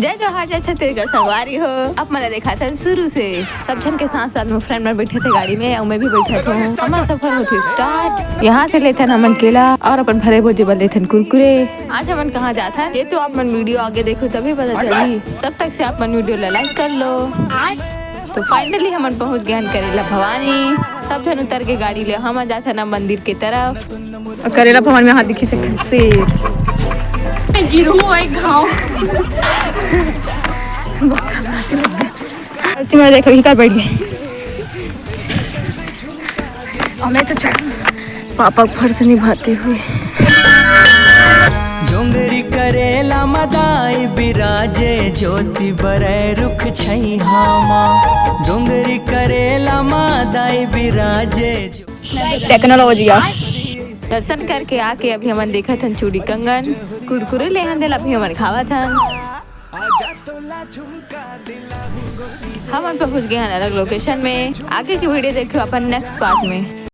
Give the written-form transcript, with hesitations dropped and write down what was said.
जय जोहार जय छत्तीसगढ़ संगवारी हो। अब मैंने देखा था शुरू से सब जन के साथ साथ में फ्रेंड में बैठे थे गाड़ी में और मैं भी बैठा था। हमारा सफर होती स्टार्ट। यहाँ से लेते हमन केला और अपन भरे भोजे बल लेते कुरकुरे। आज हमन कहाँ जाता है ये तो आप मन वीडियो आगे देखो तभी पता चली। तब तक से आप मन वीडियो लाइक कर लो। तो फाइनली हमन पहुँच गए करेला भवानी। सब जन उतर के गाड़ी ले हम जाते ना मंदिर के तरफ। करेला भवानी में हाथ दिखी से गिरू एक घाव देखो ही कर बैठ गए। हमें तो पापा फर्ज निभाते हुए डोंगरी करेला मदाई बिराजे ज्योति बरे रुख छई हामा। डोंगरी करेला मदाई बिराजे टेक्नोलॉजी दर्शन करके आके अभी हमन देखा था चूड़ी कंगन कुरकुरे ले दिल अभी हमन खावा था। हम पहुंच गए हैं अलग लोकेशन में। आगे की वीडियो देखो अपन नेक्स्ट पार्ट में।